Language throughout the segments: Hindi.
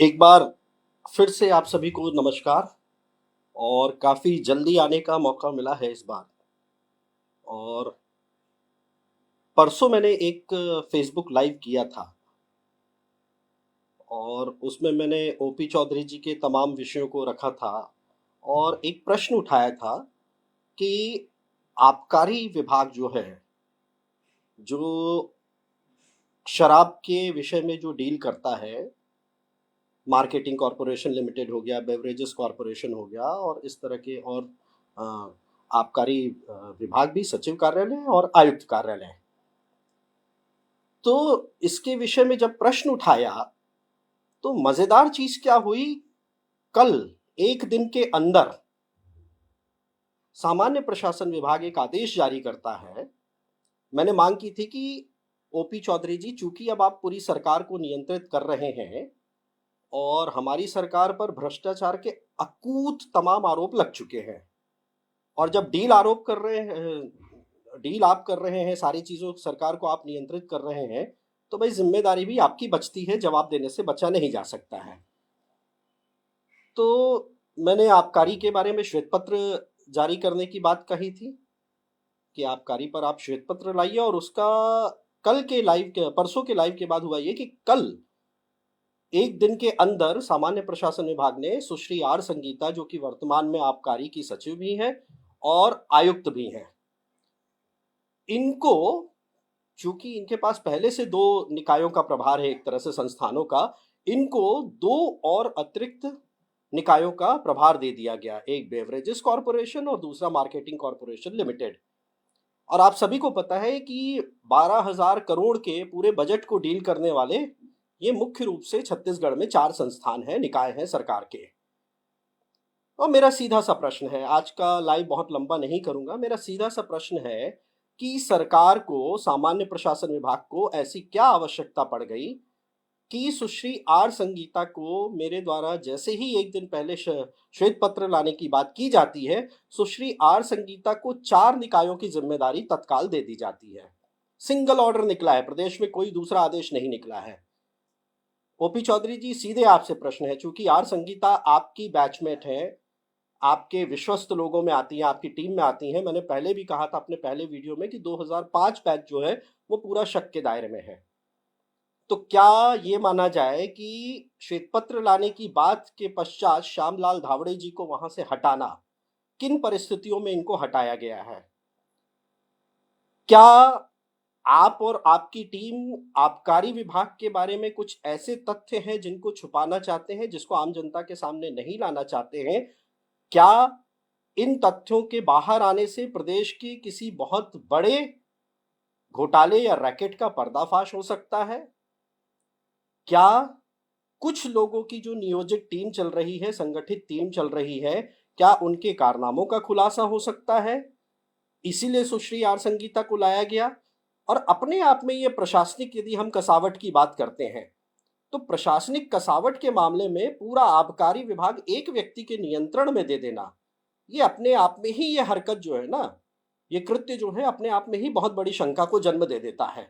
एक बार फिर से आप सभी को नमस्कार। और काफ़ी जल्दी आने का मौका मिला है इस बार। और परसों मैंने एक फेसबुक लाइव किया था और उसमें मैंने ओपी चौधरी जी के तमाम विषयों को रखा था और एक प्रश्न उठाया था कि आबकारी विभाग जो है, जो शराब के विषय में जो डील करता है, मार्केटिंग कॉरपोरेशन लिमिटेड हो गया, बेवरेजेस कॉरपोरेशन हो गया और इस तरह के और अ, आबकारी विभाग भी, सचिव कार्यालय और आयुक्त कार्यालय। तो इसके विषय में जब प्रश्न उठाया तो मजेदार चीज क्या हुई, कल एक दिन के अंदर सामान्य प्रशासन विभाग एक आदेश जारी करता है। मैंने मांग की थी कि ओपी चौधरी जी, चूंकि अब आप पूरी सरकार को नियंत्रित कर रहे हैं और हमारी सरकार पर भ्रष्टाचार के अकूत तमाम आरोप लग चुके हैं, और जब डील आप कर रहे हैं, सारी चीजों सरकार को आप नियंत्रित कर रहे हैं, तो भाई जिम्मेदारी भी आपकी बचती है, जवाब देने से बचा नहीं जा सकता है। तो मैंने आबकारी के बारे में श्वेत पत्र जारी करने की बात कही थी कि आबकारी पर आप श्वेत पत्र लाइए, और उसका परसों के लाइव के बाद हुआ ये कि कल एक दिन के अंदर सामान्य प्रशासन विभाग ने सुश्री आर संगीता, जो कि वर्तमान में आबकारी की सचिव भी हैं और आयुक्त भी हैं, इनको, चूंकि इनके पास पहले से दो निकायों का प्रभार है, एक तरह से संस्थानों का, इनको दो और अतिरिक्त निकायों का प्रभार दे दिया गया, एक बेवरेजेस कॉरपोरेशन और दूसरा मार्केटिंग कॉरपोरेशन लिमिटेड। और आप सभी को पता है कि 12,000 करोड़ के पूरे बजट को डील करने वाले ये मुख्य रूप से छत्तीसगढ़ में 4 संस्थान हैं, निकाय हैं सरकार के। और मेरा सीधा सा प्रश्न है, आज का लाइव बहुत लंबा नहीं करूंगा, मेरा सीधा सा प्रश्न है कि सरकार को, सामान्य प्रशासन विभाग को ऐसी क्या आवश्यकता पड़ गई कि सुश्री आर संगीता को मेरे द्वारा जैसे ही एक दिन पहले श्वेत पत्र लाने की बात की जाती है, सुश्री आर संगीता को 4 निकायों की जिम्मेदारी तत्काल दे दी जाती है। सिंगल ऑर्डर निकला है, प्रदेश में कोई दूसरा आदेश नहीं निकला है। ओपी चौधरी जी, सीधे आपसे प्रश्न है, चूंकि आर संगीता आपकी बैचमेट है, आपके विश्वस्त लोगों में आती हैं, आपकी टीम में आती हैं। मैंने पहले भी कहा था अपने पहले वीडियो में कि 2005 बैच जो है वो पूरा शक के दायरे में है। तो क्या ये माना जाए कि श्वेत पत्र लाने की बात के पश्चात श्यामलाल धावड़े जी को वहां से हटाना, किन परिस्थितियों में इनको हटाया गया है? क्या आप और आपकी टीम आबकारी विभाग के बारे में कुछ ऐसे तथ्य हैं जिनको छुपाना चाहते हैं, जिसको आम जनता के सामने नहीं लाना चाहते हैं? क्या इन तथ्यों के बाहर आने से प्रदेश के किसी बहुत बड़े घोटाले या रैकेट का पर्दाफाश हो सकता है? क्या कुछ लोगों की जो नियोजित टीम चल रही है, संगठित टीम चल रही है, क्या उनके कारनामों का खुलासा हो सकता है? इसीलिए सुश्री आर संगीता को लाया गया। और अपने आप में ये प्रशासनिक, यदि हम कसावट की बात करते हैं, तो प्रशासनिक कसावट के मामले में पूरा आबकारी विभाग एक व्यक्ति के नियंत्रण में दे देना, ये अपने आप में ही, ये हरकत जो है ना, ये कृत्य जो है, अपने आप में ही बहुत बड़ी शंका को जन्म दे देता है।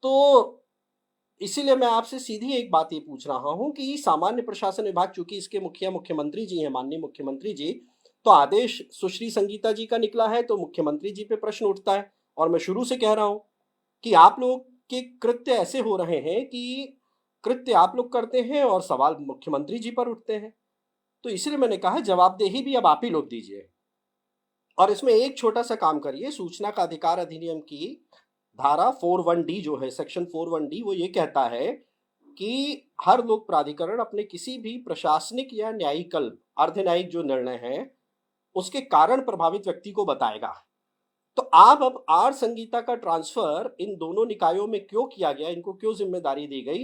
तो इसीलिए मैं आपसे सीधी एक बात ये पूछ रहा हूं कि सामान्य प्रशासन विभाग, चूंकि इसके मुखिया मुख्यमंत्री जी हैं, माननीय मुख्यमंत्री जी, तो आदेश सुश्री संगीता जी का निकला है तो मुख्यमंत्री जी पे प्रश्न उठता है। और मैं शुरू से कह रहा हूं कि आप लोग के कृत्य ऐसे हो रहे हैं कि कृत्य आप लोग करते हैं और सवाल मुख्यमंत्री जी पर उठते हैं। तो इसलिए मैंने कहा जवाबदेही भी अब आप ही लोग दीजिए। और इसमें एक छोटा सा काम करिए, सूचना का अधिकार अधिनियम की धारा 41D जो है, सेक्शन 41D, वो ये कहता है कि हर लोक प्राधिकरण अपने किसी भी प्रशासनिक या न्यायिक अर्धन्यायिक जो निर्णय है उसके कारण प्रभावित व्यक्ति को बताएगा। तो आप अब आर संगीता का ट्रांसफर इन दोनों निकायों में क्यों किया गया, इनको क्यों जिम्मेदारी दी गई,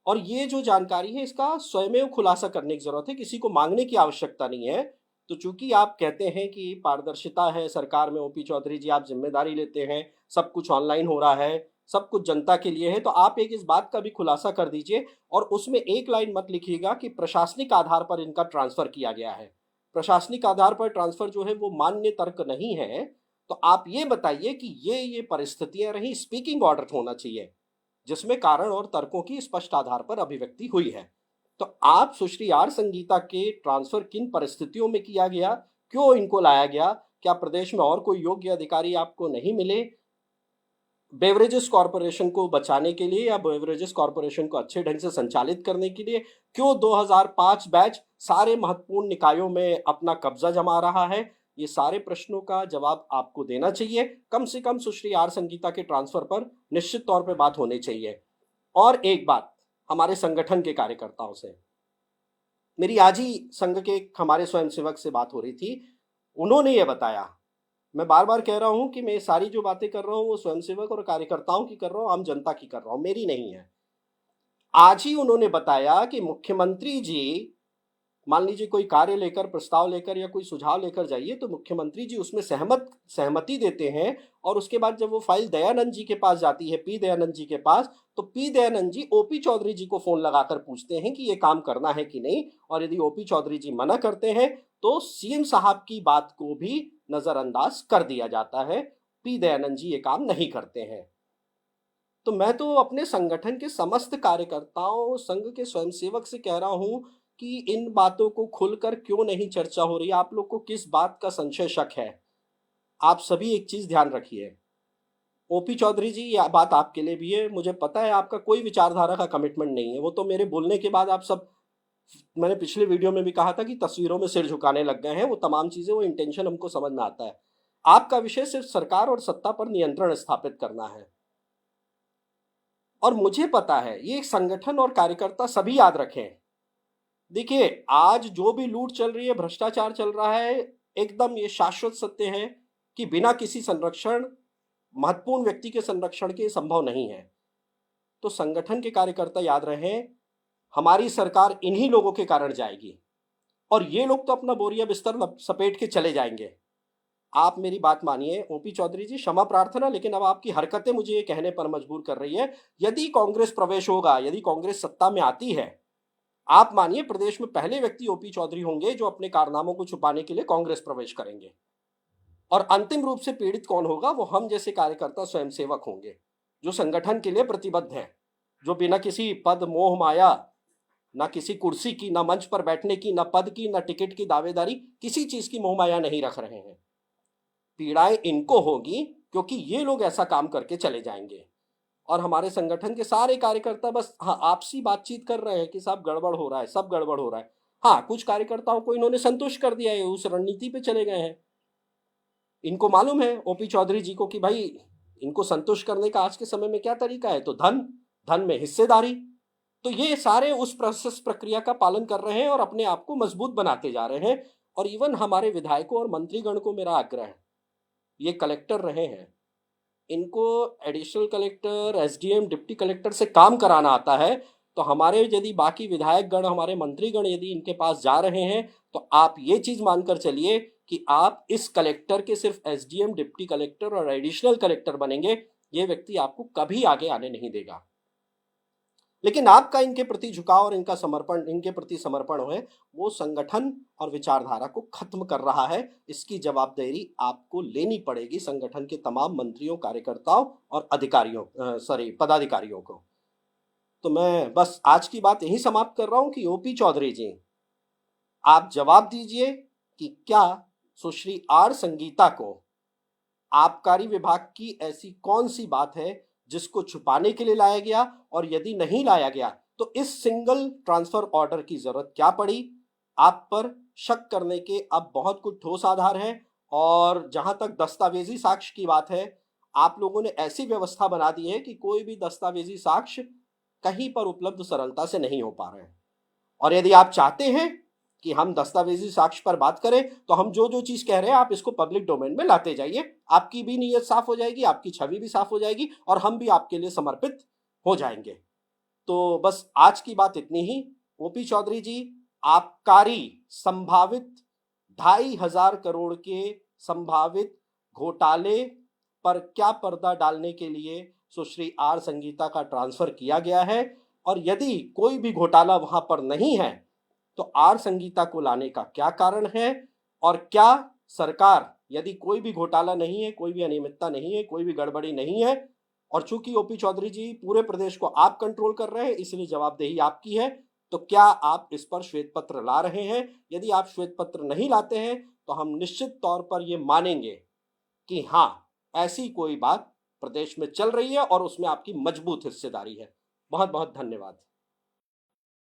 और ये जो जानकारी है इसका स्वयं खुलासा करने की जरूरत है, किसी को मांगने की आवश्यकता नहीं है। तो चूंकि आप कहते हैं कि पारदर्शिता है सरकार में, ओपी चौधरी जी आप जिम्मेदारी लेते हैं, सब कुछ ऑनलाइन हो रहा है, सब कुछ जनता के लिए है, तो आप एक इस बात का भी खुलासा कर दीजिए और उसमें एक लाइन मत लिखिएगा कि प्रशासनिक आधार पर इनका ट्रांसफर किया गया है। प्रशासनिक आधार पर ट्रांसफर जो है वो मान्य तर्क नहीं है। तो आप ये बताइए कि ये परिस्थितियां रही, स्पीकिंग ऑर्डर होना चाहिए जिसमें कारण और तर्कों की स्पष्ट आधार पर अभिव्यक्ति हुई है। तो आप सुश्री आर संगीता के ट्रांसफर किन परिस्थितियों में किया गया, क्यों इनको लाया गया, क्या प्रदेश में और कोई योग्य अधिकारी आपको नहीं मिले बेवरेजेस कॉरपोरेशन को बचाने के लिए या बेवरेजेस कॉरपोरेशन को अच्छे ढंग से संचालित करने के लिए? क्यों 2005 बैच सारे महत्वपूर्ण निकायों में अपना कब्जा जमा रहा है? ये सारे प्रश्नों का जवाब आपको देना चाहिए। कम से कम सुश्री आर संगीता के ट्रांसफर पर निश्चित तौर पे बात होनी चाहिए। और एक बात हमारे संगठन के कार्यकर्ताओं से, मेरी आज ही संघ के हमारे स्वयंसेवक से बात हो रही थी। उन्होंने ये बताया, मैं बार बार कह रहा हूं कि मैं सारी जो बातें कर रहा हूं वो स्वयंसेवक और कार्यकर्ताओं की कर रहा हूं, आम जनता की कर रहा हूं, मेरी नहीं है। आज ही उन्होंने बताया कि मुख्यमंत्री जी, मान लीजिए कोई कार्य लेकर, प्रस्ताव लेकर या कोई सुझाव लेकर जाइए तो मुख्यमंत्री जी उसमें सहमति देते हैं, और उसके बाद जब वो फाइल दयानंद जी के पास जाती है, पी दयानंद जी के पास, तो पी दयानंद जी ओपी चौधरी जी को फोन लगाकर पूछते हैं कि ये काम करना है कि नहीं, और यदि ओपी चौधरी जी मना करते हैं तो सीएम साहब की बात को भी नजरअंदाज कर दिया जाता है। पी दयानंद जी ये काम नहीं करते हैं। तो मैं तो अपने संगठन के समस्त कार्यकर्ताओं, संघ के स्वयंसेवक से कह रहा हूं कि इन बातों को खुलकर क्यों नहीं चर्चा हो रही? आप लोग को किस बात का संशय, शक है? आप सभी एक चीज ध्यान रखिए, ओपी चौधरी जी ये बात आपके लिए भी है, मुझे पता है आपका कोई विचारधारा का कमिटमेंट नहीं है, वो तो मेरे बोलने के बाद आप सब, मैंने पिछले वीडियो में भी कहा था कि तस्वीरों में सिर झुकाने लग गए हैं। वो तमाम चीजें, वो इंटेंशन हमको समझ में आता है। आपका विषय सिर्फ सरकार और सत्ता पर नियंत्रण स्थापित करना है, और मुझे पता है ये संगठन और कार्यकर्ता सभी याद रखें। देखिए, आज जो भी लूट चल रही है, भ्रष्टाचार चल रहा है, एकदम ये शाश्वत सत्य है कि बिना किसी संरक्षण, महत्वपूर्ण व्यक्ति के संरक्षण के संभव नहीं है। तो संगठन के कार्यकर्ता याद रहें, हमारी सरकार इन्हीं लोगों के कारण जाएगी, और ये लोग तो अपना बोरिया बिस्तर सपेट के चले जाएंगे। आप मेरी बात मानिए ओपी चौधरी जी, क्षमा प्रार्थना, लेकिन अब आपकी हरकतें मुझे ये कहने पर मजबूर कर रही है, यदि कांग्रेस प्रवेश होगा, यदि कांग्रेस सत्ता में आती है, आप मानिए प्रदेश में पहले व्यक्ति ओपी चौधरी होंगे जो अपने कारनामों को छुपाने के लिए कांग्रेस प्रवेश करेंगे। और अंतिम रूप से पीड़ित कौन होगा? वो हम जैसे कार्यकर्ता स्वयंसेवक होंगे, जो संगठन के लिए प्रतिबद्ध हैं, जो बिना किसी पद मोह माया, ना किसी कुर्सी की, ना मंच पर बैठने की, ना पद की, ना टिकट की दावेदारी, किसी चीज की मोह माया नहीं रख रहे हैं। पीड़ाएं इनको होगी क्योंकि ये लोग ऐसा काम करके चले जाएंगे, और हमारे संगठन के सारे कार्यकर्ता बस हाँ आपसी बातचीत कर रहे हैं कि सब गड़बड़ हो रहा है, सब गड़बड़ हो रहा है। हाँ, कुछ कार्यकर्ताओं को इन्होंने संतुष्ट कर दिया है, उस रणनीति पे चले गए हैं। इनको मालूम है ओपी चौधरी जी को कि भाई इनको संतुष्ट करने का आज के समय में क्या तरीका है, तो धन, धन में हिस्सेदारी। तो ये सारे उस प्रोसेस, प्रक्रिया का पालन कर रहे हैं और अपने आप को मजबूत बनाते जा रहे हैं। और इवन हमारे विधायकों और मंत्रीगण को मेरा आग्रह है, ये कलेक्टर रहे हैं, इनको additional collector, SDM, deputy collector से काम कराना आता है, तो हमारे यदि बाकी विधायक गण, हमारे मंत्रीगण यदि इनके पास जा रहे हैं, तो आप ये चीज मानकर चलिए कि आप इस कलेक्टर के सिर्फ एसडीएम, डिप्टी कलेक्टर और एडिशनल कलेक्टर बनेंगे। ये व्यक्ति आपको कभी आगे आने नहीं देगा। लेकिन आपका इनके प्रति झुकाव और इनका समर्पण, इनके प्रति समर्पण है, वो संगठन और विचारधारा को खत्म कर रहा है। इसकी जवाबदेही आपको लेनी पड़ेगी संगठन के तमाम मंत्रियों, कार्यकर्ताओं और अधिकारियों, पदाधिकारियों को। तो मैं बस आज की बात यही समाप्त कर रहा हूं कि ओपी चौधरी जी, आप जवाब दीजिए कि क्या सुश्री आर संगीता को आबकारी विभाग की ऐसी कौन सी बात है जिसको छुपाने के लिए लाया गया, और यदि नहीं लाया गया तो इस सिंगल ट्रांसफर ऑर्डर की जरूरत क्या पड़ी? आप पर शक करने के अब बहुत कुछ ठोस आधार है, और जहां तक दस्तावेजी साक्ष्य की बात है, आप लोगों ने ऐसी व्यवस्था बना दी है कि कोई भी दस्तावेजी साक्ष्य कहीं पर उपलब्ध सरलता से नहीं हो पा रहे हैं। और यदि आप चाहते हैं कि हम दस्तावेजी साक्ष्य पर बात करें, तो हम जो जो चीज कह रहे हैं आप इसको पब्लिक डोमेन में लाते जाइए, आपकी भी नीयत साफ हो जाएगी, आपकी छवि भी साफ हो जाएगी, और हम भी आपके लिए समर्पित हो जाएंगे। तो बस आज की बात इतनी ही। ओपी चौधरी जी, आबकारी संभावित 2,500 करोड़ के संभावित घोटाले पर क्या पर्दा डालने के लिए सुश्री आर संगीता का ट्रांसफर किया गया है, और यदि कोई भी घोटाला वहां पर नहीं है तो आर संगीता को लाने का क्या कारण है, और क्या सरकार, यदि कोई भी घोटाला नहीं है, कोई भी अनियमितता नहीं है, कोई भी गड़बड़ी नहीं है, और चूंकि ओपी चौधरी जी पूरे प्रदेश को आप कंट्रोल कर रहे हैं इसलिए जवाबदेही आपकी है, तो क्या आप इस पर श्वेत पत्र ला रहे हैं? यदि आप श्वेत पत्र नहीं लाते हैं तो हम निश्चित तौर पर ये मानेंगे कि हाँ, ऐसी कोई बात प्रदेश में चल रही है और उसमें आपकी मजबूत हिस्सेदारी है। बहुत बहुत धन्यवाद।